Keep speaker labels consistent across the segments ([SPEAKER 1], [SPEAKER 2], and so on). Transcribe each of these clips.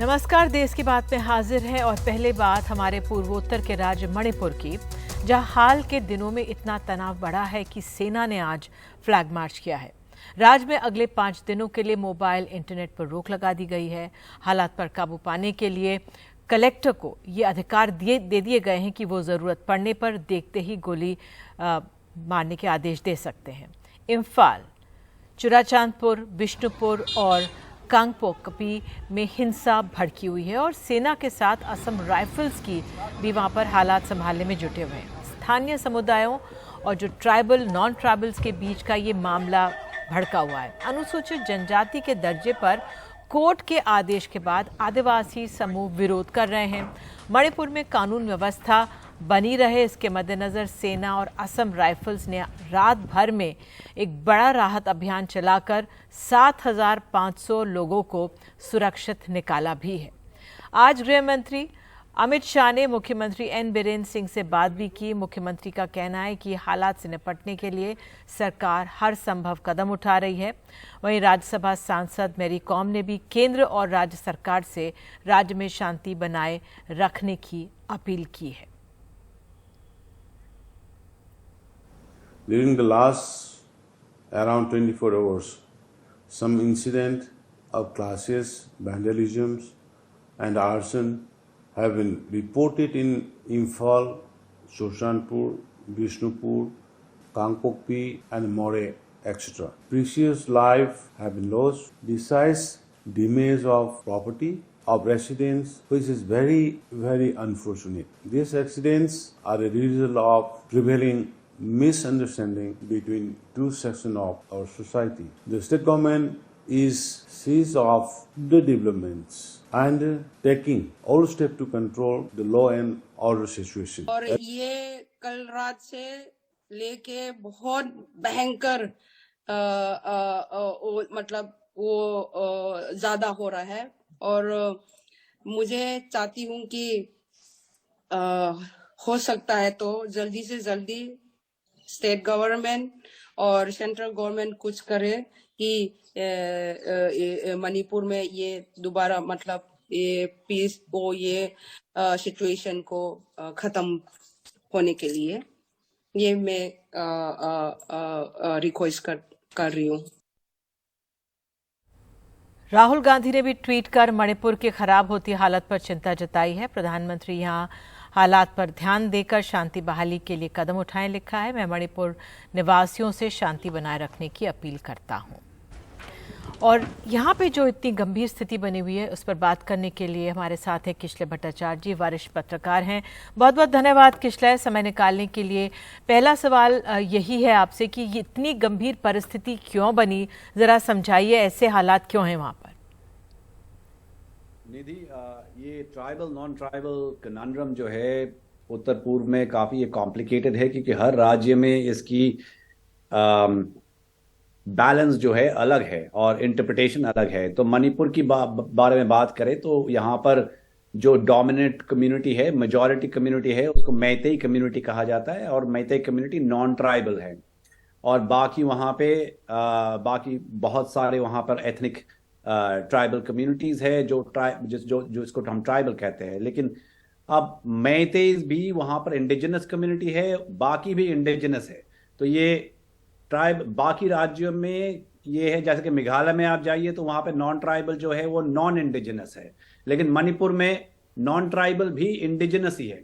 [SPEAKER 1] नमस्कार, देश की बात में हाजिर है और पहले बात हमारे पूर्वोत्तर के राज्य मणिपुर की, जहां हाल के दिनों में इतना तनाव बढ़ा है कि सेना ने आज फ्लैग मार्च किया है। राज्य में अगले 5 दिनों के लिए मोबाइल इंटरनेट पर रोक लगा दी गई है। हालात पर काबू पाने के लिए कलेक्टर को ये अधिकार दे दिए गए हैं कि वो जरूरत पड़ने पर देखते ही गोली मारने के आदेश दे सकते हैं। इम्फाल, चुराचांदपुर, बिष्णुपुर और कांगपोकपी में हिंसा भड़की हुई है और सेना के साथ असम राइफल्स की भी वहां पर हालात संभालने में जुटे हुए हैं। स्थानीय समुदायों और जो ट्राइबल नॉन ट्राइबल्स के बीच का ये मामला भड़का हुआ है। अनुसूचित जनजाति के दर्जे पर कोर्ट के आदेश के बाद आदिवासी समूह विरोध कर रहे हैं। मणिपुर में कानून व्यवस्था बनी रहे, इसके मद्देनजर सेना और असम राइफल्स ने रात भर में एक बड़ा राहत अभियान चलाकर 7,500 लोगों को सुरक्षित निकाला भी है। आज गृह मंत्री अमित शाह ने मुख्यमंत्री एन बीरेन सिंह से बात भी की। मुख्यमंत्री का कहना है कि हालात से निपटने के लिए सरकार हर संभव कदम उठा रही है। वहीं राज्यसभा सांसद मेरी कॉम ने भी केंद्र और राज्य सरकार से राज्य में शांति बनाए रखने की अपील की है।
[SPEAKER 2] During the last around 24 hours, some incident of clashes, vandalisms and arson have been reported in Imphal, Churachandpur, Bishnupur, Kangpokpi and More, etc. Precious lives have been lost besides damage of property of residents, which is very, very unfortunate. These accidents are a result of prevailing misunderstanding between two sections of our society. The state government is seized of the developments and taking all steps to control the law and order situation.
[SPEAKER 3] और ये कल रात से लेके बहुत भयंकर मतलब वो ज्यादा हो रहा है और मुझे चाहती हूँ कि हो सकता है तो जल्दी से जल्दी स्टेट गवर्नमेंट और सेंट्रल गवर्नमेंट कुछ करे कि मणिपुर में ये दोबारा मतलब ये पीस को ये सिचुएशन को खत्म होने के लिए ये मैं रिक्वेस्ट कर रही हूँ।
[SPEAKER 1] राहुल गांधी ने भी ट्वीट कर मणिपुर की खराब होती हालत पर चिंता जताई है। प्रधानमंत्री यहां हालात पर ध्यान देकर शांति बहाली के लिए कदम उठाएं, लिखा है। मैं मणिपुर निवासियों से शांति बनाए रखने की अपील करता हूं। और यहाँ पे जो इतनी गंभीर स्थिति बनी हुई है उस पर बात करने के लिए हमारे साथ है किशलय भट्टाचार्य जी, वरिष्ठ पत्रकार हैं। बहुत बहुत धन्यवाद किशलय, समय निकालने के लिए। पहला सवाल यही है आपसे कि ये इतनी गंभीर परिस्थिति क्यों बनी, जरा समझाइए, ऐसे हालात क्यों हैं वहां पर?
[SPEAKER 4] निधि, ये ट्राइबल नॉन ट्राइबल कनंड्रम जो है उत्तर पूर्व में काफी ये कॉम्प्लिकेटेड है क्योंकि हर राज्य में इसकी बैलेंस जो है अलग है और इंटरप्रिटेशन अलग है। तो मणिपुर की बारे में बात करें तो यहाँ पर जो डोमिनेंट कम्युनिटी है, मेजॉरिटी कम्युनिटी है, उसको मैतेई कम्युनिटी कहा जाता है और मैतेई कम्युनिटी नॉन ट्राइबल है। और बाकी वहाँ पे बाकी बहुत सारे वहाँ पर एथनिक ट्राइबल कम्युनिटीज है जो इसको हम ट्राइबल कहते हैं। लेकिन अब मैतेईज भी वहां पर इंडिजिनस कम्युनिटी है, बाकी भी इंडिजिनस है। तो ये ट्राइब बाकी राज्यों में ये है, जैसे कि मेघालय में आप जाइए तो वहां पे नॉन ट्राइबल जो है वो नॉन इंडिजिनस है, लेकिन मणिपुर में नॉन ट्राइबल भी इंडिजिनस ही है।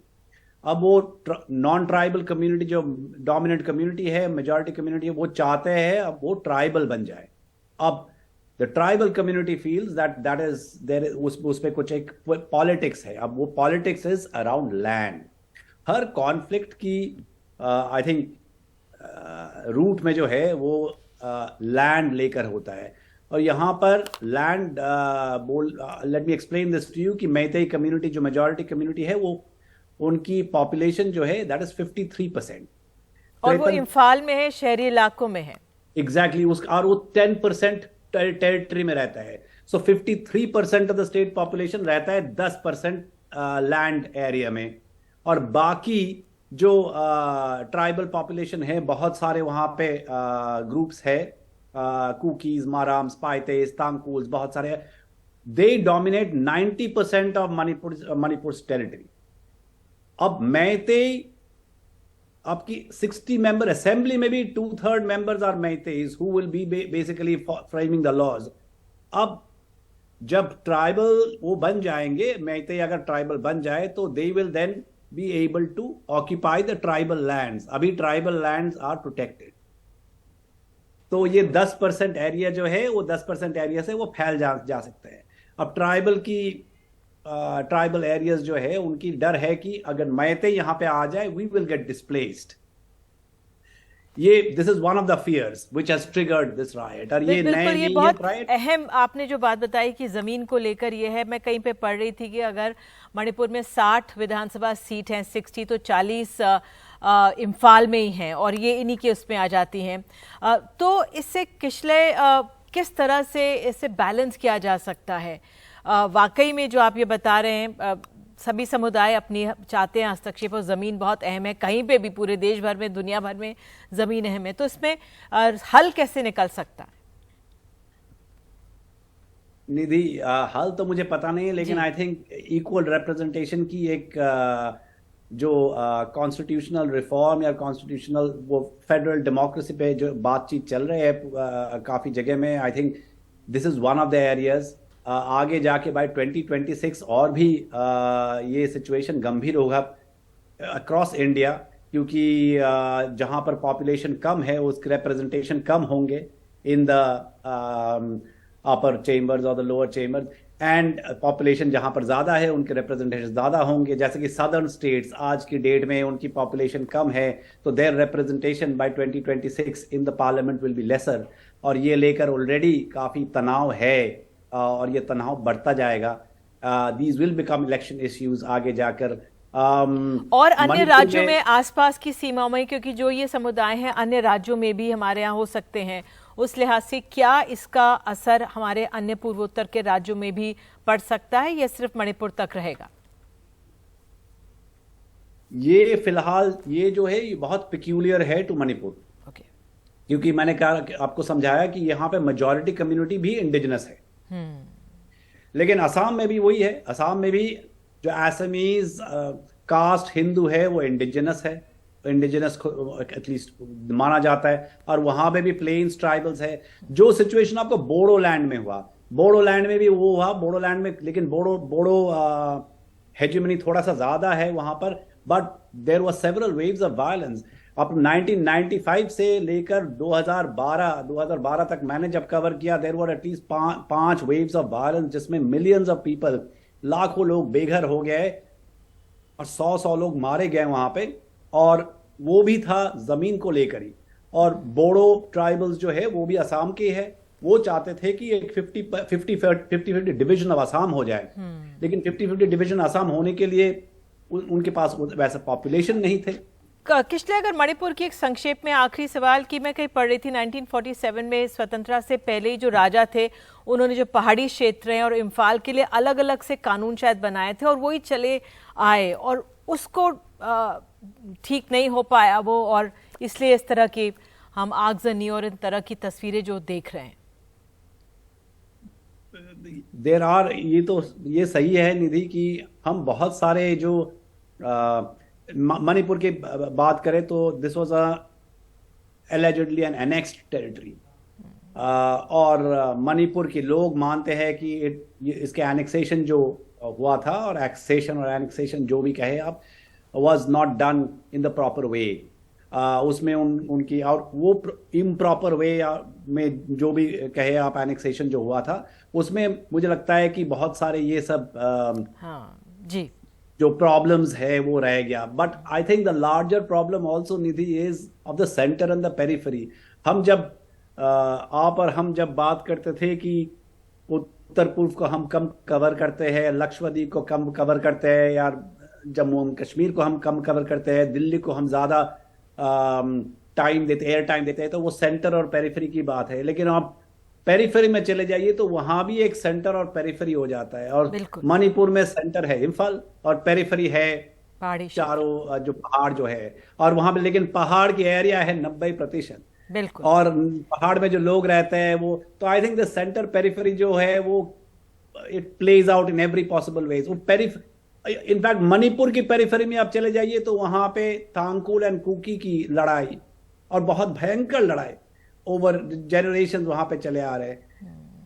[SPEAKER 4] अब वो नॉन ट्राइबल कम्युनिटी जो डोमिनेंट कम्युनिटी है, मेजॉरिटी कम्युनिटी है, वो चाहते हैं अब वो ट्राइबल बन जाए। अब The tribal community feels that is there उस पे कुछ एक पॉलिटिक्स है। अब वो politics is around land. Her conflict की आई थिंक रूट में जो है वो लैंड लेकर होता है। और यहाँ पर land let me explain this to you कि मैतेई कम्युनिटी जो मेजॉरिटी कम्युनिटी है वो उनकी पॉपुलेशन जो है दैट इज 53%।
[SPEAKER 1] और वो इम्फाल में है, शहरी इलाकों में है।
[SPEAKER 4] एग्जैक्टली और वो 10% टेरिटरी में रहता है। सो 53% ऑफ द स्टेट पॉपुलेशन रहता है 10% लैंड एरिया में। और बाकी जो ट्राइबल पॉपुलेशन है, बहुत सारे वहां पे ग्रुप्स है, कुकीज, माराम्स, पाइतेस, तांगकूल्स, बहुत सारे they dominate 90% of Manipur's territory. अब मैतेई आपकी 60 member assembly में भी 2/3 members are Meiteis who will be basically framing the laws. अब जब ट्राइबल वो बन जाएंगे, मैतेई अगर ट्राइबल बन जाए तो they will then be able to occupy the tribal lands. अभी ट्राइबल lands are protected. तो ये 10% एरिया जो है वो 10% एरिया से वो फैल जा सकते हैं. अब ट्राइबल एरियाज जो है उनकी डर है कि अगर मैते यहाँ पे आ जाए वी विल गेट डिस्प्लेस्ड. ये this is one of the fears which has triggered this riot. और ये
[SPEAKER 1] बिल्कुल, ये बहुत
[SPEAKER 4] रायट
[SPEAKER 1] अहम आपने जो बात बताई कि जमीन को लेकर ये है. मैं कहीं पे पढ़ रही थी कि अगर मणिपुर में 60 विधानसभा सीट हैं, 60 तो 40 इम्फाल में ही हैं और ये इन्हीं के उसमें आ जाती हैं. तो इससे किस तरह से इससे बैलेंस किया जा सकता है? वाकई में जो आप ये बता रहे हैं, सभी समुदाय अपनी चाहते हैं हस्तक्षेप और ज़मीन बहुत अहम है. कहीं पे भी पूरे देश भर में, दुनिया भर में ज़मीन अहम है. तो इसमें हल कैसे निकल सकता है?
[SPEAKER 4] निधि, हल तो मुझे पता नहीं है, लेकिन आई थिंक इक्वल रिप्रेजेंटेशन की एक जो कॉन्स्टिट्यूशनल रिफॉर्म या कॉन्स्टिट्यूशनल वो फेडरल डेमोक्रेसी पे जो बातचीत चल रही है काफ़ी जगह में, I think this is one of the areas. आगे जाके बाय 2026 और भी ये सिचुएशन गंभीर होगा अक्रॉस इंडिया, क्योंकि जहां पर पॉपुलेशन कम है उसके रिप्रेजेंटेशन कम होंगे इन द अपर चेम्बर्स और the lower chambers, and population जहां पर ज्यादा है उनके रिप्रेजेंटेशन ज्यादा होंगे. जैसे कि सदर्न स्टेट्स आज की डेट में उनकी पॉपुलेशन कम है, तो their representation by 2026 in the parliament will be lesser. और ये लेकर ऑलरेडी काफी तनाव है और ये तनाव बढ़ता जाएगा. These will become election issues आगे जाकर.
[SPEAKER 1] और अन्य राज्यों में आसपास की सीमाओं में, क्योंकि जो ये समुदाय हैं अन्य राज्यों में भी हमारे यहाँ हो सकते हैं, उस लिहाज से क्या इसका असर हमारे अन्य पूर्वोत्तर के राज्यों में भी पड़ सकता है या सिर्फ मणिपुर तक रहेगा?
[SPEAKER 4] ये फिलहाल ये जो है ये बहुत पिक्यूलियर है टू मणिपुर. क्योंकि मैंने कहा आपको समझाया कि यहाँ पे मेजॉरिटी कम्युनिटी भी इंडिजिनस है. लेकिन असम में भी वही है. असम में भी जो असमीज कास्ट हिंदू है वो इंडिजिनस है, इंडिजिनस एटलीस्ट माना जाता है. और वहां पे भी प्लेन्स ट्राइबल्स है. जो सिचुएशन आपको बोडोलैंड में हुआ, बोडोलैंड में भी वो हुआ. बोडोलैंड में लेकिन बोडो हेजेमनी थोड़ा सा ज्यादा है वहां पर, but there was several waves of violence. अब 1995 से लेकर 2012 तक मैंने जब कवर किया, there were at least 5 waves of violence जिसमें मिलियंस ऑफ पीपल, लाखों लोग बेघर हो गए और 100 लोग मारे गए वहां पे. और वो भी था जमीन को लेकर ही. और बोडो ट्राइबल्स जो है वो भी असम के है. वो चाहते थे कि एक 50-50 डिवीजन ऑफ असम हो जाए, लेकिन 50-50 डिवीजन असम होने के लिए उनके पास वैसा पॉपुलेशन नहीं थे.
[SPEAKER 1] किशले, अगर मणिपुर की एक संक्षेप में आखिरी सवाल कि मैं कहीं पढ़ रही थी 1947 में स्वतंत्रता से पहले ही जो राजा थे उन्होंने जो पहाड़ी क्षेत्र हैं और इम्फाल के लिए अलग अलग से कानून शायद बनाए थे और वही चले आए और उसको ठीक नहीं हो पाया वो, और इसलिए इस तरह की हम आगजनी और इन तरह की तस्वीरें जो देख रहे हैं.
[SPEAKER 4] देर आर ये सही है निधि कि हम बहुत सारे जो मणिपुर की बात करें तो this was allegedly an annexed territory. और मणिपुर के लोग मानते हैं कि इसके एनेक्सेशन जो हुआ था, और एक्सेशन और एनेक्सेशन जो भी कहे आप, was not done in the proper way. उसमें उनकी और वो इम्प्रॉपर वे में जो भी कहे आप एनेक्सेशन जो हुआ था उसमें मुझे लगता है कि बहुत सारे ये सब
[SPEAKER 1] जी
[SPEAKER 4] जो प्रॉब्लम्स है वो रह गया. But I think the larger problem also Nidhi is of the centre and the periphery. हम जब हम जब बात करते थे कि उत्तर पूर्व को हम कम कवर करते हैं, लक्षद्वीप को कम कवर करते हैं, या जम्मू एंड कश्मीर को हम कम कवर करते हैं, दिल्ली को हम ज्यादा एयर टाइम देते हैं, तो वो सेंटर और पेरिफेरी की बात है. लेकिन आप पेरिफेरी में चले जाइए तो वहां भी एक सेंटर और पेरिफेरी हो जाता है. और मणिपुर में सेंटर है इम्फाल और पेरिफेरी है चारों जो पहाड़ जो है, और वहां पे लेकिन पहाड़ की एरिया है 90%. और पहाड़ में जो लोग रहते हैं वो, तो I think the centre periphery जो है वो it plays out in every possible ways. वो इनफैक्ट मणिपुर की पेरिफेरी में आप चले जाइए तो वहां पे तांकुल एंड कुकी की लड़ाई, और बहुत भयंकर लड़ाई ओवर जनरेशन वहां पे चले आ रहे हैं।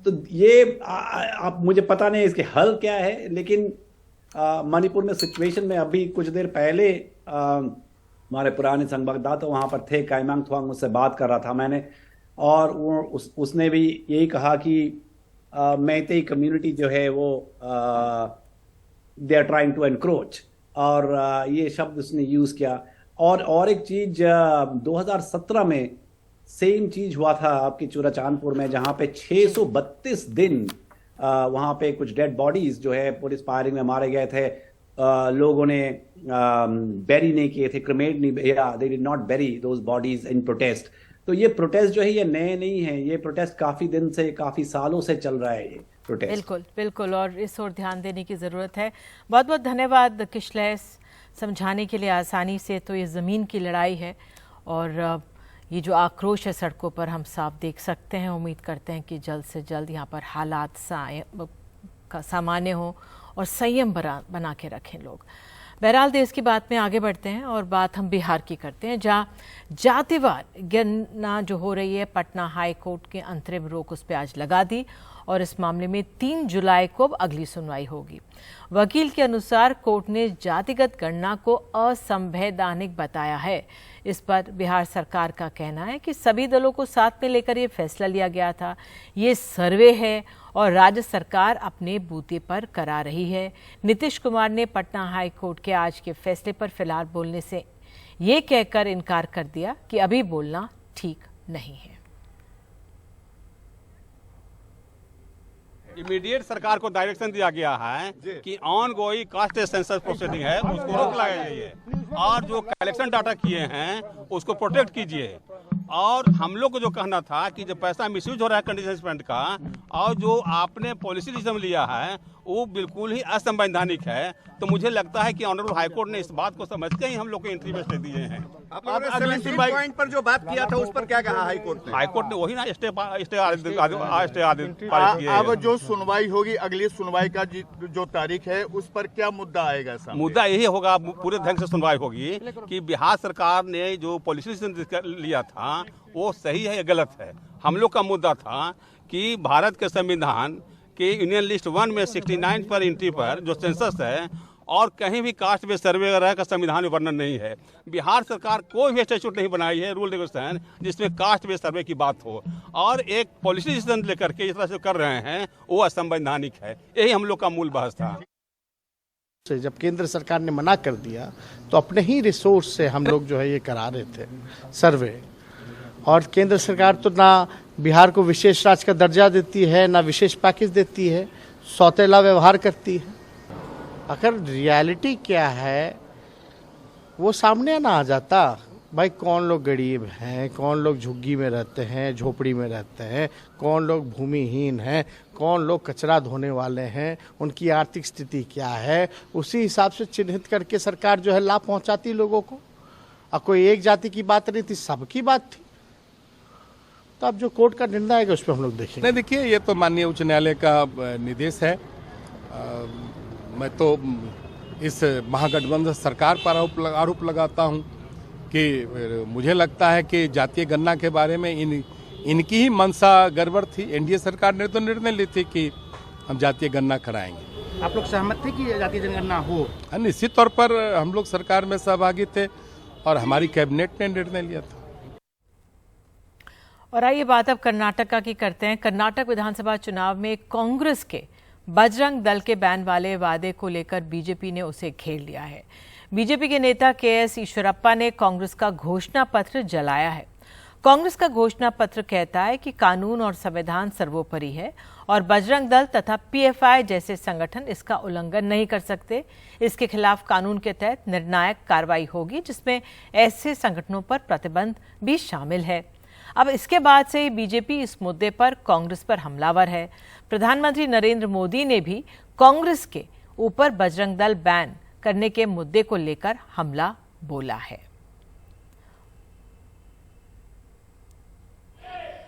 [SPEAKER 4] तो ये आप मुझे पता नहीं इसके हल क्या है, लेकिन मणिपुर में सिचुएशन में अभी कुछ देर पहले हमारे पुराने संवाददाता वहां पर थे, काइमांग थुआंग, उससे बात कर रहा था मैंने, और उसने भी यही कहा कि मैतेई कम्युनिटी जो है वो they are trying to encroach, और ये शब्द उसने यूज किया। और एक चीज 2017 में सेम चीज हुआ था आपकी चूराचांदपुर में, जहां पे 632 दिन वहां पे कुछ डेड बॉडीज जो है पुलिस फायरिंग में मारे गए थे। लोगों ने बेरी नहीं किए थे, क्रिमेट नहीं, they did not bury those bodies in protest. तो ये प्रोटेस्ट जो है ये नए नहीं है, ये प्रोटेस्ट काफी दिन से, काफी सालों से चल रहा है ये प्रोटेस्ट।
[SPEAKER 1] बिल्कुल बिल्कुल, और इस ओर ध्यान देने की ज़रूरत है। बहुत बहुत धन्यवाद किशलय, समझाने के लिए आसानी से। तो ये ज़मीन की लड़ाई है और ये जो आक्रोश है सड़कों पर हम साफ देख सकते हैं। उम्मीद करते हैं कि जल्द से जल्द यहाँ पर हालात सामान्य हो और संयम बना के रखें लोग। बहरहाल देश की बात में आगे बढ़ते हैं और बात हम बिहार की करते हैं, जहाँ जातिवार गणना जो हो रही है, पटना हाई कोर्ट के अंतरिम रोक उस पर आज लगा दी और इस मामले में 3 जुलाई को अब अगली सुनवाई होगी। वकील के अनुसार कोर्ट ने जातिगत गणना को असंवैधानिक बताया है। इस पर बिहार सरकार का कहना है कि सभी दलों को साथ में लेकर ये फैसला लिया गया था। ये सर्वे है और राज्य सरकार अपने बूते पर करा रही है। नीतीश कुमार ने पटना हाई कोर्ट के आज के फैसले पर फिलहाल बोलने से ये कहकर इनकार कर दिया कि अभी बोलना ठीक नहीं है।
[SPEAKER 5] इमीडिएट सरकार को डायरेक्शन दिया गया है कि on going caste census proceeding है उसको रोक लगाया जाइए और जो कलेक्शन डाटा किए हैं उसको प्रोटेक्ट कीजिए। और हम लोग को जो कहना था कि जो पैसा मिसयूज हो रहा है कंडीशन स्पेंड का, और जो आपने पॉलिसी डिसीजन लिया है वो बिल्कुल ही असंवैधानिक है। तो मुझे लगता है कि ऑनरेबल हाईकोर्ट ने इस बात को समझ के ही हम लोग को एंट्री में स्टे दिए हैं।
[SPEAKER 6] पॉइंट पर जो बात किया था उस पर क्या कहा हाईकोर्ट ने?
[SPEAKER 5] हाईकोर्ट ने वही ना स्टे आदेश पारित किए।
[SPEAKER 6] अब जो सुनवाई होगी, अगली सुनवाई का जो तारीख है, उस पर क्या मुद्दा आएगा?
[SPEAKER 5] मुद्दा यही होगा, पूरे ढंग से सुनवाई होगी कि बिहार सरकार ने जो पॉलिसी डिसीजन लिया था वो सही है या गलत है। हम लोग का मुद्दा था कि भारत के संविधान के यूनियन लिस्ट 1 में 69 पर एंट्री पर जो सेंसस है और कहीं भी कास्ट बेस्ड सर्वे वगैरह का संविधान में वर्णन नहीं है। बिहार सरकार कोई भी स्टैट्यूट नहीं बनाई है, रूल रेगुलेशन, जिसमें कास्ट बेस्ड सर्वे की बात हो, और एक पॉलिसी डिसीजन लेकर के इस तरह से कर रहे हैं वो असंवैधानिक है। यही हम लोग का मूल बहस था।
[SPEAKER 7] जब केंद्र सरकार ने मना कर दिया तो अपने ही रिसोर्स से हम लोग जो है ये करा रहे थे सर्वे, और केंद्र सरकार तो ना बिहार को विशेष राज्य का दर्जा देती है, ना विशेष पैकेज देती है, सौतेला व्यवहार करती है। अगर रियलिटी क्या है वो सामने ना आ जाता, भाई कौन लोग गरीब हैं, कौन लोग झुग्गी में रहते हैं, झोपड़ी में रहते हैं, कौन लोग भूमिहीन हैं, कौन लोग कचरा धोने वाले हैं, उनकी आर्थिक स्थिति क्या है, उसी हिसाब से चिन्हित करके सरकार जो है लाभ पहुंचाती लोगों को। और कोई एक जाति की बात नहीं थी, सबकी बात थी। तो अब जो कोर्ट का निर्णय आएगा उस पर हम लोग देखेंगे।
[SPEAKER 8] नहीं, देखिए ये तो माननीय उच्च न्यायालय का निर्देश है। मैं तो इस महागठबंधन सरकार पर आरोप लगाता हूं कि मुझे लगता है कि जातीय गणना के बारे में इनकी ही मंशा गड़बड़ थी। एनडीए सरकार ने तो निर्णय ली थी कि हम जातीय गणना कराएंगे।
[SPEAKER 7] आप लोग सहमत थे कि जातीय जनगणना हो?
[SPEAKER 8] निश्चित तौर पर हम लोग सरकार में सहभागी थे और हमारी कैबिनेट ने निर्णय लिया था।
[SPEAKER 1] और आइए बात अब कर्नाटका की करते हैं। कर्नाटक विधानसभा चुनाव में कांग्रेस के बजरंग दल के बैन वाले वादे को लेकर बीजेपी ने उसे घेर लिया है। बीजेपी के नेता केएस ईश्वरप्पा ने कांग्रेस का घोषणा पत्र जलाया है। कांग्रेस का घोषणा पत्र कहता है कि कानून और संविधान सर्वोपरि है और बजरंग दल तथा पीएफआई जैसे संगठन इसका उल्लंघन नहीं कर सकते। इसके खिलाफ कानून के तहत निर्णायक कार्रवाई होगी, जिसमें ऐसे संगठनों पर प्रतिबंध भी शामिल है। अब इसके बाद से ही बीजेपी इस मुद्दे पर कांग्रेस पर हमलावर है। प्रधानमंत्री नरेंद्र मोदी ने भी कांग्रेस के ऊपर बजरंग दल बैन करने के मुद्दे को लेकर हमला बोला है।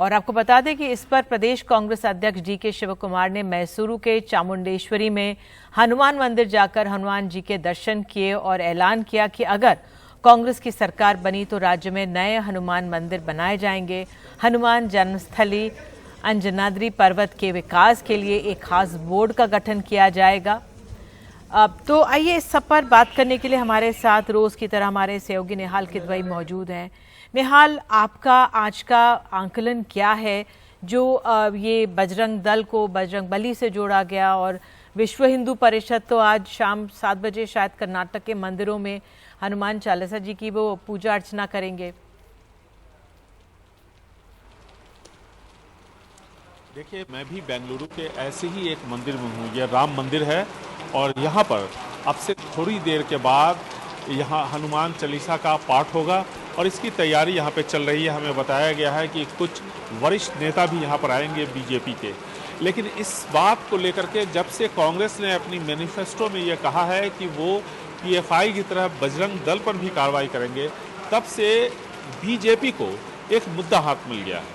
[SPEAKER 1] और आपको बता दें कि इस पर प्रदेश कांग्रेस अध्यक्ष DK शिवकुमार ने मैसूरू के चामुंडेश्वरी में हनुमान मंदिर जाकर हनुमान जी के दर्शन किए और ऐलान किया कि अगर कांग्रेस की सरकार बनी तो राज्य में नए हनुमान मंदिर बनाए जाएंगे। हनुमान जन्मस्थली अंजनाद्री पर्वत के विकास के लिए एक खास बोर्ड का गठन किया जाएगा। अब तो आइए इस सब पर बात करने के लिए हमारे साथ रोज की तरह हमारे सहयोगी निहाल किदवई मौजूद हैं। निहाल, आपका आज का आंकलन क्या है जो ये बजरंग दल को बजरंग बली से जोड़ा गया, और विश्व हिंदू परिषद तो आज शाम 7 बजे शायद कर्नाटक के मंदिरों में हनुमान चालीसा जी की वो पूजा अर्चना करेंगे।
[SPEAKER 9] देखिए, मैं भी बेंगलुरु के ऐसे ही एक मंदिर में हूँ। यह राम मंदिर है और यहाँ पर अब से थोड़ी देर के बाद यहाँ हनुमान चालीसा का पाठ होगा और इसकी तैयारी यहाँ पे चल रही है। हमें बताया गया है कि कुछ वरिष्ठ नेता भी यहाँ पर आएंगे बीजेपी के। लेकिन इस बात को लेकर के जब से कांग्रेस ने अपनी मैनिफेस्टो में ये कहा है कि वो PFI की तरह बजरंग दल पर भी कार्रवाई करेंगे, तब से बीजेपी को एक मुद्दा हाथ मिल गया है।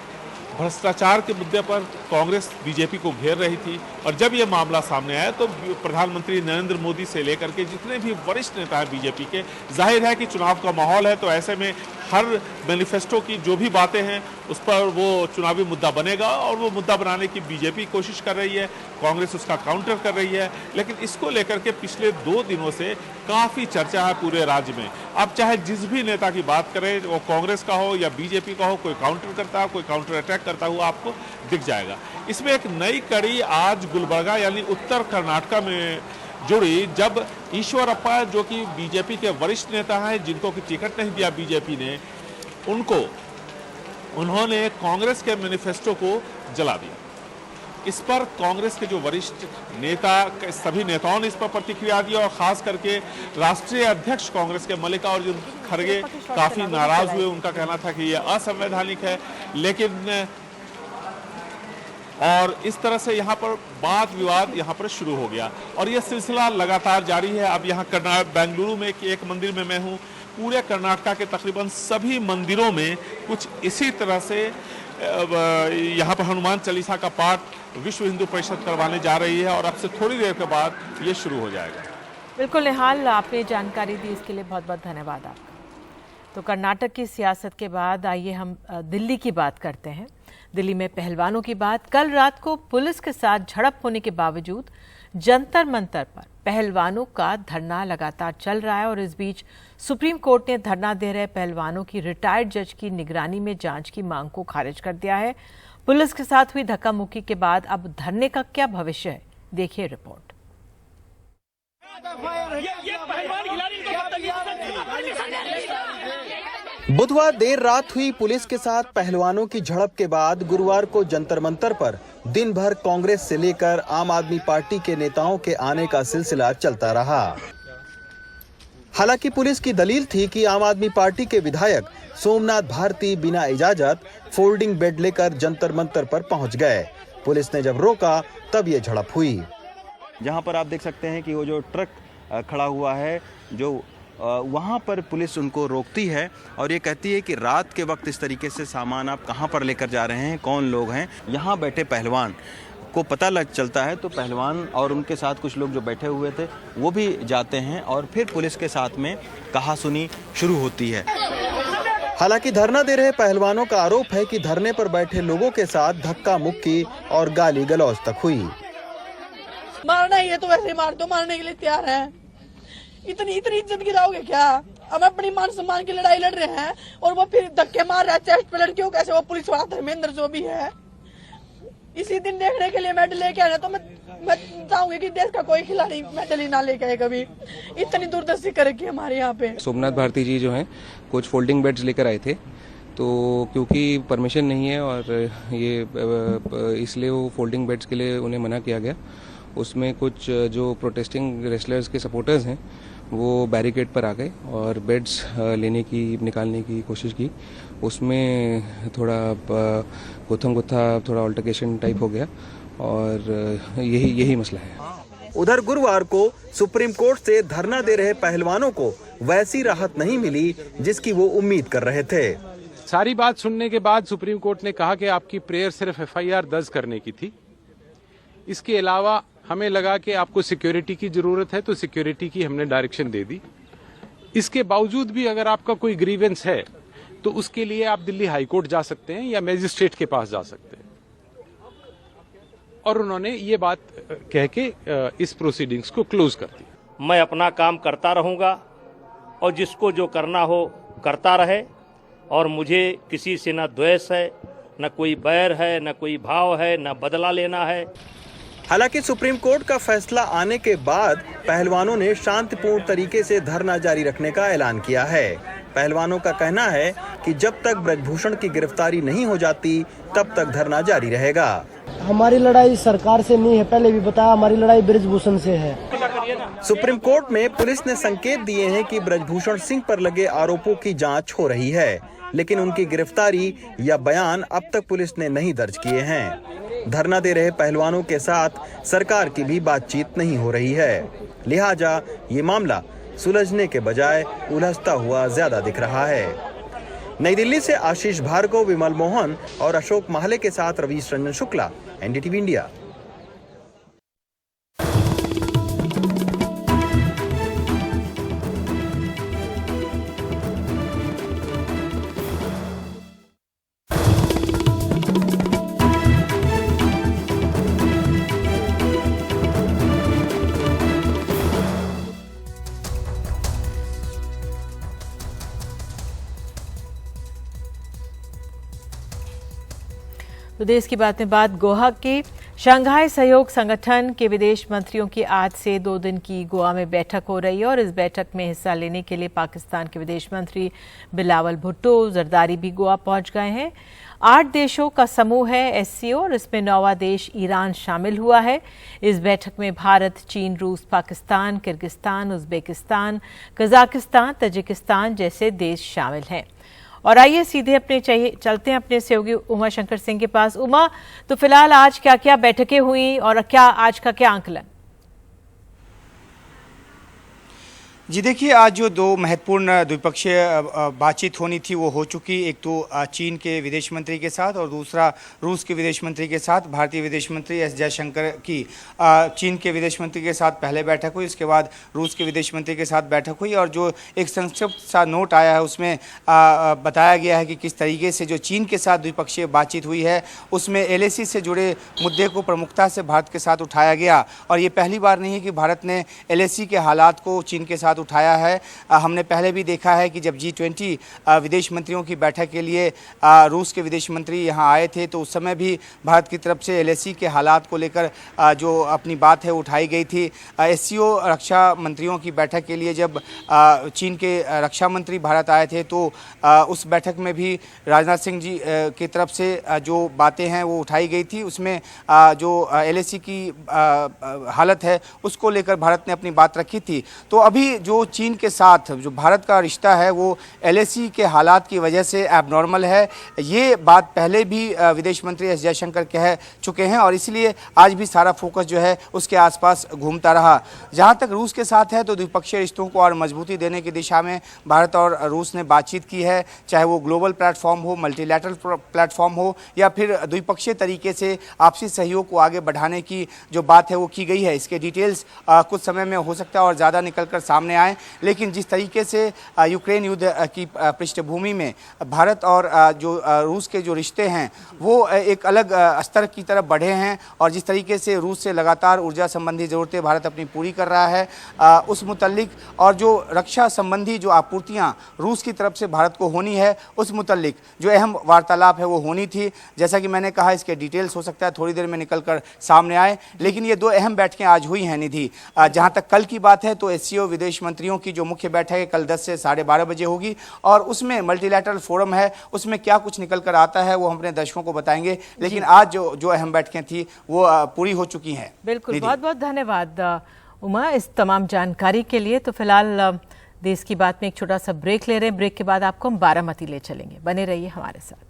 [SPEAKER 9] भ्रष्टाचार के मुद्दे पर कांग्रेस बीजेपी को घेर रही थी और जब ये मामला सामने आया तो प्रधानमंत्री नरेंद्र मोदी से लेकर के जितने भी वरिष्ठ नेता हैं बीजेपी के, जाहिर है कि चुनाव का माहौल है, तो ऐसे में हर मैनिफेस्टो की जो भी बातें हैं उस पर वो चुनावी मुद्दा बनेगा और वो मुद्दा बनाने की बीजेपी कोशिश कर रही है, कांग्रेस उसका काउंटर कर रही है। लेकिन इसको लेकर के पिछले 2 दिनों से काफ़ी चर्चा है पूरे राज्य में। अब चाहे जिस भी नेता की बात करें, वो कांग्रेस का हो या बीजेपी का हो, कोई काउंटर करता है, कोई काउंटर अटैक करता हुआ आपको दिख जाएगा। इसमें एक नई कड़ी आज गुलबर्गा यानी उत्तर कर्नाटक में जुड़ी, जब ईश्वरप्पा जो कि बीजेपी के वरिष्ठ नेता हैं, जिनको कि टिकट नहीं दिया बीजेपी ने, उन्होंने कांग्रेस के मैनिफेस्टो को जला दिया। इस पर कांग्रेस के जो वरिष्ठ नेता, सभी नेताओं ने इस पर प्रतिक्रिया दी और खास करके राष्ट्रीय अध्यक्ष कांग्रेस के मल्लिकार्जुन खड़गे काफी नाराज हुए। उनका कहना था कि यह असंवैधानिक है। लेकिन और इस तरह से यहाँ पर वाद विवाद यहाँ पर शुरू हो गया और यह सिलसिला लगातार जारी है। अब यहाँ बेंगलुरु में एक मंदिर में मैं हूँ, पूरे कर्नाटक के तकरीबन सभी मंदिरों में कुछ इसी तरह से यहाँ पर हनुमान चालीसा का पाठ विश्व हिंदू परिषद करवाने जा रही है और अब से थोड़ी देर के बाद ये शुरू हो जाएगा।
[SPEAKER 1] बिल्कुल निहाल, आपने जानकारी दी, इसके लिए बहुत बहुत धन्यवाद आपका। तो कर्नाटक की सियासत के बाद आइए हम दिल्ली की बात करते हैं। दिल्ली में पहलवानों की बात। कल रात को पुलिस के साथ झड़प होने के बावजूद जंतर मंतर पर पहलवानों का धरना लगातार चल रहा है और इस बीच सुप्रीम कोर्ट ने धरना दे रहे पहलवानों की रिटायर्ड जज की निगरानी में जांच की मांग को खारिज कर दिया है। पुलिस के साथ हुई धक्का मुक्की के बाद अब धरने का क्या भविष्य है, देखिए रिपोर्ट।
[SPEAKER 10] बुधवार देर रात हुई पुलिस के साथ पहलवानों की झड़प के बाद गुरुवार को जंतर मंतर पर दिन भर कांग्रेस से लेकर आम आदमी पार्टी के नेताओं के आने का सिलसिला चलता रहा। हालांकि पुलिस की दलील थी कि आम आदमी पार्टी के विधायक सोमनाथ भारती बिना इजाजत फोल्डिंग बेड लेकर जंतर मंतर पर पहुंच गए। पुलिस ने जब रोका तब ये झड़प हुई।
[SPEAKER 11] जहां पर आप देख सकते हैं कि वो जो ट्रक खड़ा हुआ है, जो वहाँ पर पुलिस उनको रोकती है और ये कहती है कि रात के वक्त इस तरीके से सामान आप कहाँ पर लेकर जा रहे हैं, कौन लोग हैं। यहाँ बैठे पहलवान को पता लग चलता है तो पहलवान और उनके साथ कुछ लोग जो बैठे हुए थे वो भी जाते हैं और फिर पुलिस के साथ में कहासुनी शुरू होती है।
[SPEAKER 10] हालांकि धरना दे रहे पहलवानों का आरोप है कि धरने पर बैठे लोगों के साथ धक्का मुक्की और गाली गलौज तक हुई।
[SPEAKER 12] मारना ही है तो वैसे मार दो, मारने के लिए तैयार है। इतनी इज्जत गिराओगे क्या? हम अपनी मान सम्मान की लड़ाई लड़ रहे हैं और वो फिर धक्के मार रहा है चेस्ट पे लड़कियों कैसे। वो पुलिस वाला धर्मेंद्र जो भी है, इसी दिन देखने के लिए मेडल लेके आना, तो मैं चाहूंगी कि देश का कोई खिलाड़ी मेडल ही ना लेके आए कभी। इतनी दूरदर्शी करेगी हमारे यहाँ पे।
[SPEAKER 13] सोमनाथ भारती जी जो हैं कुछ फोल्डिंग बेड्स लेकर आए थे, तो क्योंकि परमिशन नहीं है और ये इसलिए वो फोल्डिंग बेड्स के लिए उन्हें मना किया गया। उसमें कुछ जो प्रोटेस्टिंग रेसलर्स के सपोर्टर्स हैं वो बैरिकेड पर आ गए और बेड्स निकालने की कोशिश की। उसमें थोड़ा गुत्थम गुत्था, थोड़ा अल्टरकेशन टाइप हो गया और यही मसला है।
[SPEAKER 10] उधर गुरुवार को सुप्रीम कोर्ट से धरना दे रहे पहलवानों को वैसी राहत नहीं मिली जिसकी वो उम्मीद कर रहे थे।
[SPEAKER 8] सारी बात सुनने के बाद सुप्रीम कोर्ट ने कहा कि आपकी प्रेयर सिर्फ एफआईआर दर्ज करने की थी। इसके अलावा हमें लगा कि आपको सिक्योरिटी की जरूरत है, तो सिक्योरिटी की हमने डायरेक्शन दे दी। इसके बावजूद भी अगर आपका कोई ग्रीवेंस है तो उसके लिए आप दिल्ली हाईकोर्ट जा सकते हैं या मैजिस्ट्रेट के पास जा सकते हैं। और उन्होंने ये बात कह के इस प्रोसीडिंग्स को क्लोज कर दिया।
[SPEAKER 14] मैं अपना काम करता रहूंगा और जिसको जो करना हो करता रहे, और मुझे किसी से न द्वेष है, न कोई बैर है, न कोई भाव है, न बदला लेना है।
[SPEAKER 10] हालांकि सुप्रीम कोर्ट का फैसला आने के बाद पहलवानों ने शांतिपूर्ण तरीके से धरना जारी रखने का ऐलान किया है। पहलवानों का कहना है कि जब तक ब्रजभूषण की गिरफ्तारी नहीं हो जाती तब तक धरना जारी रहेगा।
[SPEAKER 15] हमारी लड़ाई सरकार से नहीं है, पहले भी बताया, हमारी लड़ाई ब्रजभूषण से है।
[SPEAKER 10] सुप्रीम कोर्ट में पुलिस ने संकेत दिए हैं कि ब्रजभूषण सिंह पर लगे आरोपों की जांच हो रही है, लेकिन उनकी गिरफ्तारी या बयान अब तक पुलिस ने नहीं दर्ज किए हैं। धरना दे रहे पहलवानों के साथ सरकार की भी बातचीत नहीं हो रही है, लिहाजा ये मामला सुलझने के बजाय उलझता हुआ ज्यादा दिख रहा है। नई दिल्ली से आशीष भार्गव, विमल मोहन और अशोक माहले के साथ रवीश रंजन शुक्ला, एनडीटीवी इंडिया।
[SPEAKER 1] तो देश की बात में बात गोवा के शंघाई सहयोग संगठन के विदेश मंत्रियों की आज से 2 दिन की गोवा में बैठक हो रही है और इस बैठक में हिस्सा लेने के लिए पाकिस्तान के विदेश मंत्री बिलावल भुट्टो जरदारी भी गोवा पहुंच गए हैं। 8 देशों का समूह है एससीओ और इसमें 9वां देश ईरान शामिल हुआ है। इस बैठक में भारत, चीन, रूस, Pakistan, Kyrgyzstan, Uzbekistan, Kazakhstan, Tajikistan जैसे देश शामिल हैं। और आइए सीधे चलते हैं अपने सहयोगी उमा शंकर सिंह के पास। उमा, तो फिलहाल आज क्या क्या बैठकें हुई और क्या आज का क्या आंकलन?
[SPEAKER 16] जी देखिए, आज जो 2 महत्वपूर्ण द्विपक्षीय बातचीत होनी थी वो हो चुकी। एक तो चीन के विदेश मंत्री के साथ और दूसरा रूस के विदेश मंत्री के साथ। भारतीय विदेश मंत्री एस जयशंकर की चीन के विदेश मंत्री के साथ पहले बैठक हुई, उसके बाद रूस के विदेश मंत्री के साथ बैठक हुई और जो एक संक्षिप्त सा नोट आया है उसमें बताया गया है कि किस तरीके से जो चीन के साथ द्विपक्षीय बातचीत हुई है उसमें LAC से जुड़े मुद्दे को प्रमुखता से भारत के साथ उठाया गया। और ये पहली बार नहीं है कि भारत ने LAC के हालात को चीन के साथ उठाया है। हमने पहले भी देखा है कि जब G20 विदेश मंत्रियों की बैठक के लिए रूस के विदेश मंत्री यहां आए थे तो उस समय भी भारत की तरफ से LAC के हालात को लेकर जो अपनी बात है उठाई गई थी। SCO रक्षा मंत्रियों की बैठक के लिए जब चीन के रक्षा मंत्री भारत आए थे तो उस बैठक में भी राजनाथ सिंह जी की तरफ से जो बातें हैं वो उठाई गई थी। उसमें जो LAC की हालत है उसको लेकर भारत ने अपनी बात रखी थी। तो अभी जो चीन के साथ जो भारत का रिश्ता है वो LAC के हालात की वजह से एबनॉर्मल है, ये बात पहले भी विदेश मंत्री एस जयशंकर कह चुके हैं और इसलिए आज भी सारा फोकस जो है उसके आसपास घूमता रहा। जहां तक रूस के साथ है तो द्विपक्षीय रिश्तों को और मजबूती देने की दिशा में भारत और रूस ने बातचीत की है, चाहे वो ग्लोबल प्लेटफॉर्म हो, मल्टीलैटरल प्लेटफॉर्म हो या फिर द्विपक्षीय तरीके से आपसी सहयोग को आगे बढ़ाने की जो बात है वो की गई है। इसके डिटेल्स कुछ समय में हो सकता है और ज़्यादा निकल कर सामने आए, लेकिन जिस तरीके से यूक्रेन युद्ध की पृष्ठभूमि में भारत और जो रूस के जो रिश्ते हैं वो एक अलग स्तर की तरफ बढ़े हैं और जिस तरीके से रूस से लगातार ऊर्जा संबंधी ज़रूरतें भारत अपनी पूरी कर रहा है उस मुतल्लिक और जो रक्षा संबंधी जो आपूर्तियां रूस की तरफ से भारत को होनी है उस मुतल्लिक जो अहम वार्तालाप है वो होनी थी। जैसा कि मैंने कहा इसके डिटेल्स हो सकता है थोड़ी देर में निकल कर सामने आए, लेकिन ये 2 अहम बैठकें आज हुई हैं निधि। जहाँ तक कल की बात है तो SCO विदेश मंत्रियों की जो मुख्य बैठक है कल 10 से 12:30 बजे होगी और उसमें मल्टीलैटरल फोरम है, उसमें क्या कुछ निकल कर आता है वो हम अपने दर्शकों को बताएंगे, लेकिन आज जो अहम बैठकें थी वो पूरी हो चुकी हैं।
[SPEAKER 1] बिल्कुल, बहुत बहुत धन्यवाद उमा इस तमाम जानकारी के लिए। तो फिलहाल देश की बात में एक छोटा सा ब्रेक ले रहे हैं, ब्रेक के बाद आपको हम बारामती ले चलेंगे, बने रहिए हमारे साथ।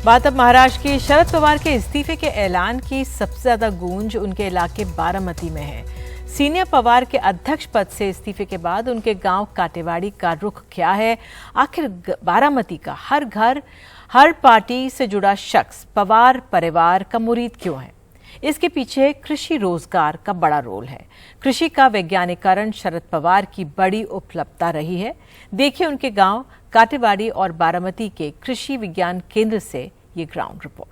[SPEAKER 1] बात अब महाराष्ट्र की। शरद पवार के इस्तीफे के ऐलान की सबसे ज्यादा गूंज उनके इलाके बारामती में है। सीनियर पवार के अध्यक्ष पद से इस्तीफे के बाद उनके गांव काटेवाड़ी का रुख क्या है? आखिर बारामती का हर घर, हर पार्टी से जुड़ा शख्स पवार परिवार का मुरीद क्यों है? इसके पीछे कृषि रोजगार का बड़ा रोल है। कृषि का वैज्ञानिकरण शरद पवार की बड़ी उपलब्धता रही है। देखिए उनके गांव काटेवाड़ी और बारामती के कृषि विज्ञान केंद्र से ये ग्राउंड रिपोर्ट।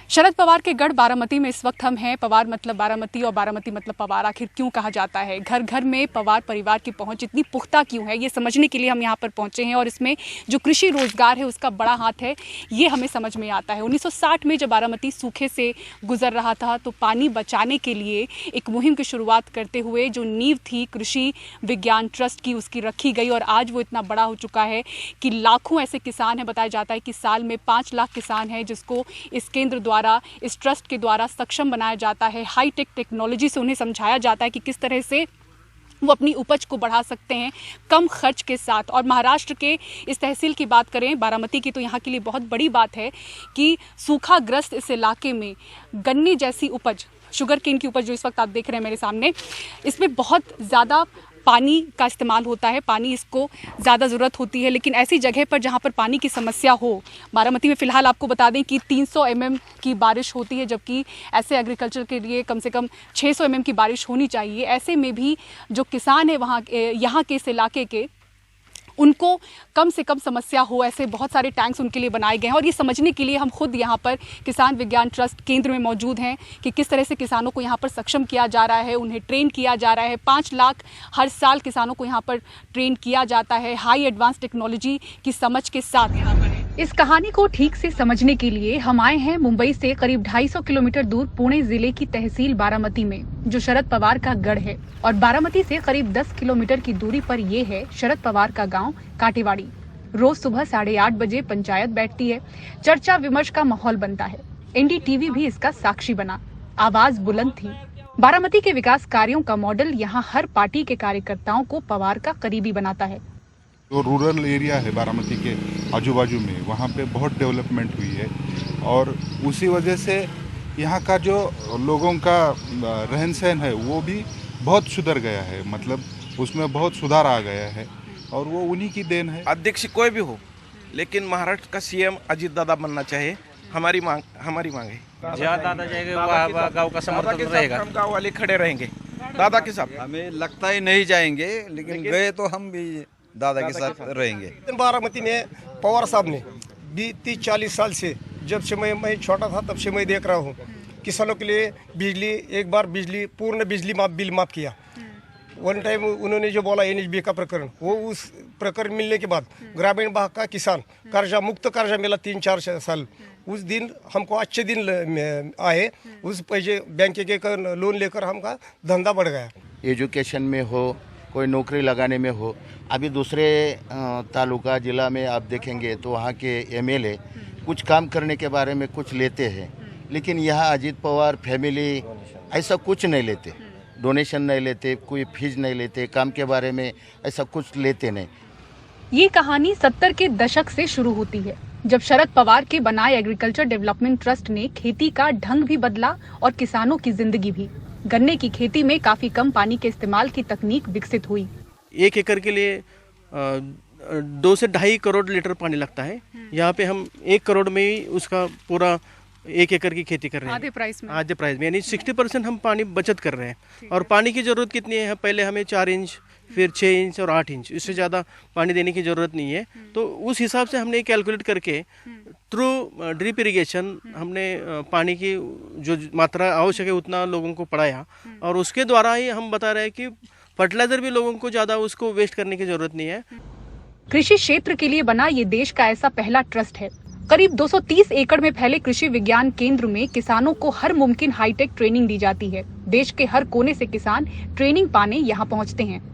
[SPEAKER 17] शरद पवार के गढ़ बारामती में इस वक्त हम हैं। पवार मतलब बारामती और बारामती मतलब पवार, आखिर क्यों कहा जाता है? घर घर में पवार परिवार की पहुंच इतनी पुख्ता क्यों है, ये समझने के लिए हम यहाँ पर पहुंचे हैं। और इसमें जो कृषि रोजगार है उसका बड़ा हाथ है, ये हमें समझ में आता है। 1960 में जब बारामती सूखे से गुजर रहा था तो पानी बचाने के लिए एक मुहिम की शुरुआत करते हुए जो नींव थी कृषि विज्ञान ट्रस्ट की, उसकी रखी गई। और आज वो इतना बड़ा हो चुका है कि लाखों ऐसे किसान हैं। बताया जाता है कि साल में 5 लाख किसान हैं जिसको इस केंद्र द्वारा, इस ट्रस्ट के द्वारा सक्षम बनाया जाता है। हाईटेक टेक्नोलॉजी से उन्हें समझाया जाता है कि किस तरह से वो अपनी उपज को बढ़ा सकते हैं कम खर्च के साथ। और महाराष्ट्र के इस तहसील की बात करें बारामती की, तो यहाँ के लिए बहुत बड़ी बात है कि सूखाग्रस्त इस इलाके में गन्ने जैसी उपज, शुगर केन की उपज जो इस वक्त आप देख रहे हैं मेरे सामने, इसमें बहुत ज़्यादा पानी का इस्तेमाल होता है, पानी इसको ज़्यादा ज़रूरत होती है। लेकिन ऐसी जगह पर जहाँ पर पानी की समस्या हो, बारामती में फ़िलहाल आपको बता दें कि 300 mm की बारिश होती है, जबकि ऐसे एग्रीकल्चर के लिए कम से कम 600 mm की बारिश होनी चाहिए। ऐसे में भी जो किसान है वहाँ यहाँ के इस इलाके के, उनको कम से कम समस्या हो, ऐसे बहुत सारे टैंक्स उनके लिए बनाए गए हैं। और ये समझने के लिए हम खुद यहाँ पर किसान विज्ञान ट्रस्ट केंद्र में मौजूद हैं कि किस तरह से किसानों को यहाँ पर सक्षम किया जा रहा है, उन्हें ट्रेन किया जा रहा है। 5 लाख हर साल किसानों को यहाँ पर ट्रेन किया जाता है हाई एडवांस टेक्नोलॉजी की समझ के साथ। इस कहानी को ठीक से समझने के लिए हम आए हैं मुंबई से करीब 250 किलोमीटर दूर पुणे जिले की तहसील बारामती में, जो शरद पवार का गढ़ है। और बारामती से करीब 10 किलोमीटर की दूरी पर ये है शरद पवार का गांव काटेवाड़ी। रोज सुबह 8:30 बजे पंचायत बैठती है, चर्चा विमर्श का माहौल बनता है। एनडीटीवी भी इसका साक्षी बना, आवाज बुलंद थी। बारामती के विकास कार्यों का मॉडल यहाँ हर पार्टी के कार्यकर्ताओं को पवार का करीबी बनाता है।
[SPEAKER 18] जो रूरल एरिया है बारामती के आजू बाजू में, वहाँ पे बहुत डेवलपमेंट हुई है और उसी वजह से यहाँ का जो लोगों का रहन सहन है वो भी बहुत सुधर गया है। मतलब उसमें बहुत सुधार आ गया है और वो उन्हीं की देन है।
[SPEAKER 19] अध्यक्ष कोई भी हो, लेकिन महाराष्ट्र का सीएम अजीत दादा बनना चाहिए, हमारी मांग है।
[SPEAKER 20] जहाँ दादा जाएगा गाँव का समर्थन रहेगा,
[SPEAKER 19] हम गाँव वाले खड़े रहेंगे दादा के साथ।
[SPEAKER 21] हमें लगता ही नहीं जाएंगे, लेकिन गए तो हम भी दादा के साथ रहेंगे।
[SPEAKER 22] बारामती में पवार साहब ने 30-40 साल से, जब से मैं छोटा था तब से मैं देख रहा हूँ, किसानों के लिए बिजली, एक बार बिजली पूर्ण बिजली बिल माफ़ किया। वन टाइम उन्होंने जो बोला NHB का प्रकरण, वो उस प्रकरण मिलने के बाद ग्रामीण भाग का किसान मुक्त कर्जा मिला 3-4 साल। उस दिन हमको अच्छे दिन आए, उस पैसे बैंक के लोन लेकर हमका धंधा बढ़ गया।
[SPEAKER 23] एजुकेशन में हो, कोई नौकरी लगाने में हो। अभी दूसरे तालुका जिला में आप देखेंगे तो वहाँ के MLA कुछ काम करने के बारे में कुछ लेते हैं, लेकिन यहाँ अजीत पवार फैमिली ऐसा कुछ नहीं लेते, डोनेशन नहीं लेते, कोई फीस नहीं लेते, काम के बारे में ऐसा कुछ लेते नहीं।
[SPEAKER 17] ये कहानी 70 के दशक से शुरू होती है, जब शरद पवार के बनाए एग्रीकल्चर डेवलपमेंट ट्रस्ट ने खेती का ढंग भी बदला और किसानों की जिंदगी भी। गन्ने की खेती में काफी कम पानी के इस्तेमाल की तकनीक विकसित हुई।
[SPEAKER 20] 1 एकड़ के लिए 2 से 2.5 करोड़ लीटर पानी लगता है। यहाँ पे हम 1 करोड़ में ही उसका पूरा 1 एकड़ की खेती कर रहे हैं, आधे प्राइस में, यानी 60% हम पानी बचत कर रहे हैं। और पानी की ज़रूरत कितनी है? पहले हमें 4 इंच, फिर 6 इंच और 8 इंच, इससे ज़्यादा पानी देने की ज़रूरत नहीं है। तो उस हिसाब से हमने कैलकुलेट करके थ्रू ड्रिप इरिगेशन हमने पानी की जो मात्रा आवश्यक है उतना लोगों को पढ़ाया। और उसके द्वारा ही हम बता रहे हैं कि फर्टिलाइजर भी लोगों को ज़्यादा उसको वेस्ट करने की ज़रूरत नहीं है।
[SPEAKER 17] कृषि क्षेत्र के लिए बना ये देश का ऐसा पहला ट्रस्ट है। करीब 230 एकड़ में फैले कृषि विज्ञान केंद्र में किसानों को हर मुमकिन हाईटेक ट्रेनिंग दी जाती है। देश के हर कोने से किसान ट्रेनिंग पाने यहाँ पहुँचते हैं।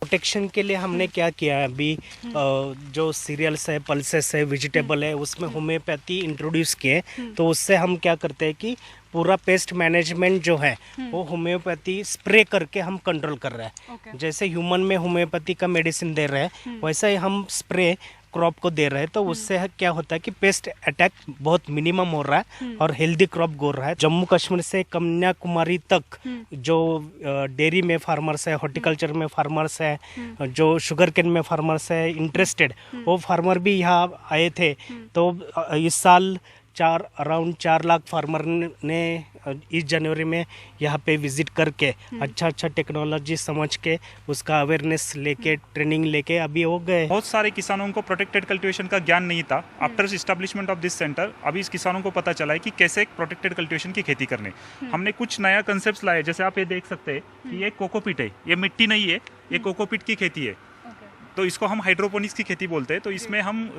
[SPEAKER 24] प्रोटेक्शन के लिए हमने क्या किया है, अभी जो सीरियल्स है, पल्सेस है, वेजिटेबल है, उसमें होम्योपैथी इंट्रोड्यूस किए। तो उससे हम क्या करते हैं कि पूरा पेस्ट मैनेजमेंट जो है वो होम्योपैथी स्प्रे करके हम कंट्रोल कर रहे हैं। जैसे ह्यूमन में होम्योपैथी का मेडिसिन दे रहे हैं, वैसा ही हम स्प्रे क्रॉप को दे रहे हैं, तो उससे क्या होता है कि पेस्ट अटैक बहुत मिनिमम हो रहा है और हेल्दी क्रॉप हो रहा है। जम्मू कश्मीर से कन्याकुमारी तक जो डेयरी में फार्मर्स है, हॉर्टिकल्चर में फार्मर्स है, जो शुगर केन में फार्मर्स है इंटरेस्टेड, वो फार्मर भी यहाँ आए थे। तो इस साल अराउंड 4 लाख फार्मर ने इस जनवरी में यहाँ पे विजिट करके अच्छा टेक्नोलॉजी समझ के उसका अवेयरनेस लेके ट्रेनिंग लेके अभी हो गए।
[SPEAKER 2] बहुत सारे किसानों को प्रोटेक्टेड कल्टीवेशन का ज्ञान नहीं था। After establishment of this centre अभी इस किसानों को पता चला है कि कैसे प्रोटेक्टेड कल्टीवेशन की खेती करने। हमने कुछ नया कंसेप्ट लाए, जैसे आप ये देख सकते हैं कि ये कोकोपीट है, ये मिट्टी नहीं है, ये कोकोपीट की खेती है। तो इसको हम हाइड्रोपोनिक्स की खेती बोलते हैं। तो इसमें हम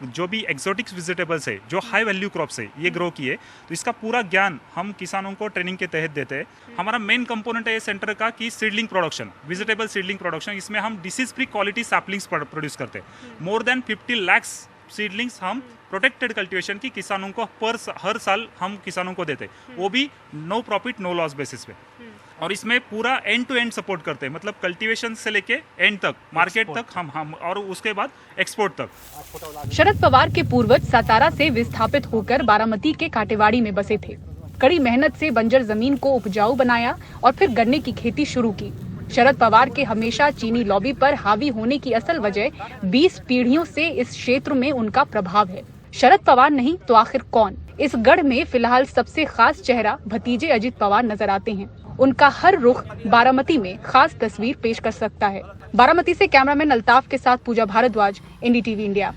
[SPEAKER 2] जो भी एक्सोटिक्स वेजिटेबल्स है, जो हाई वैल्यू क्रॉप्स है, ये ग्रो किए। तो इसका पूरा ज्ञान हम किसानों को ट्रेनिंग के तहत देते हैं। हमारा मेन कंपोनेंट है ये सेंटर का कि seedling production, vegetable seedling production. इसमें हम disease free quality saplings produce करते हैं। मोर देन 50 लाख सीडलिंग्स हम प्रोटेक्टेड कल्टीवेशन की किसानों को हर साल हम किसानों को देते हैं, वो भी no profit no loss basis पे। और इसमें पूरा एंड टू एंड सपोर्ट करते हैं, मतलब कल्टीवेशन से लेके एंड तक, मार्केट तक हम और उसके बाद एक्सपोर्ट तक।
[SPEAKER 17] शरद पवार के पूर्वज सातारा से विस्थापित होकर बारामती के काटेवाड़ी में बसे थे। कड़ी मेहनत से बंजर जमीन को उपजाऊ बनाया और फिर गन्ने की खेती शुरू की। शरद पवार के हमेशा चीनी लॉबी पर हावी होने की असल वजह 20 पीढ़ियों से इस क्षेत्र में उनका प्रभाव है। शरद पवार नहीं तो आखिर कौन? इस गढ़ में फिलहाल सबसे खास चेहरा भतीजे अजित पवार नजर आते हैं। उनका हर रुख बारामती में खास तस्वीर पेश कर सकता है। बारामती से कैमरामैन अल्ताफ के साथ Pooja Bharadwaj, NDTV India.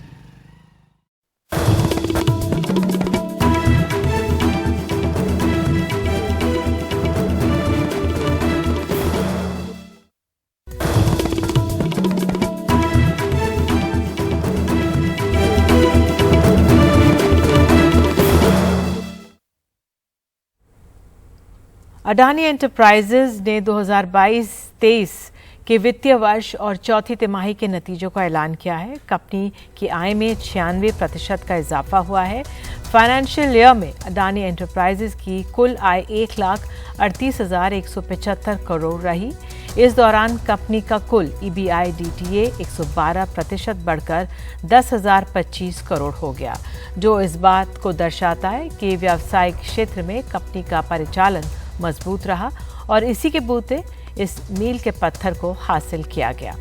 [SPEAKER 1] Adani enterprises ने 2022-23 के वित्तीय वर्ष और चौथी तिमाही के नतीजों का ऐलान किया है। कंपनी की आय में 96% का इजाफा हुआ है। फाइनेंशियल ईयर में अडानी एंटरप्राइजेज की कुल आय 1,38,175 करोड़ रही। इस दौरान कंपनी का कुल EBITDA 112% बढ़कर 10,025 करोड़ हो गया, जो इस बात को दर्शाता है कि व्यावसायिक क्षेत्र में कंपनी का परिचालन मजबूत रहा और इसी के बूते इस मील के पत्थर को हासिल किया गया।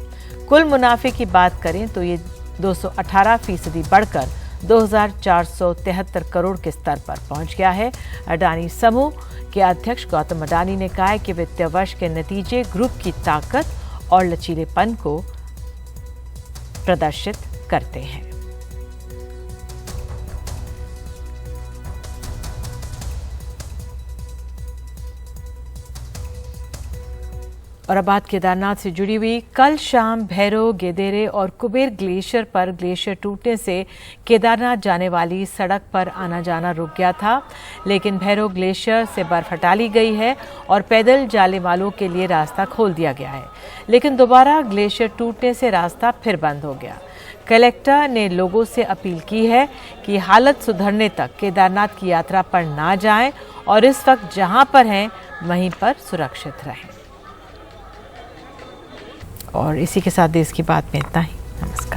[SPEAKER 1] कुल मुनाफे की बात करें तो ये 218% बढ़कर 2,473 करोड़ के स्तर पर पहुंच गया है। अडानी समूह के अध्यक्ष गौतम अडानी ने कहा है कि वित्तीय वर्ष के नतीजे ग्रुप की ताकत और लचीलेपन को प्रदर्शित करते हैं। और अब बात केदारनाथ से जुड़ी हुई। कल शाम भैरव, गेदेरे और कुबेर ग्लेशियर पर ग्लेशियर टूटने से केदारनाथ जाने वाली सड़क पर आना जाना रुक गया था, लेकिन भैरव ग्लेशियर से बर्फ हटा ली गई है और पैदल जाने वालों के लिए रास्ता खोल दिया गया है। लेकिन दोबारा ग्लेशियर टूटने से रास्ता फिर बंद हो गया। कलेक्टर ने लोगों से अपील की है कि हालत सुधरने तक केदारनाथ की यात्रा पर ना जाएं और इस वक्त जहां पर हैं वहीं पर सुरक्षित रहें। और इसी के साथ देश की बात में इतना ही। नमस्कार।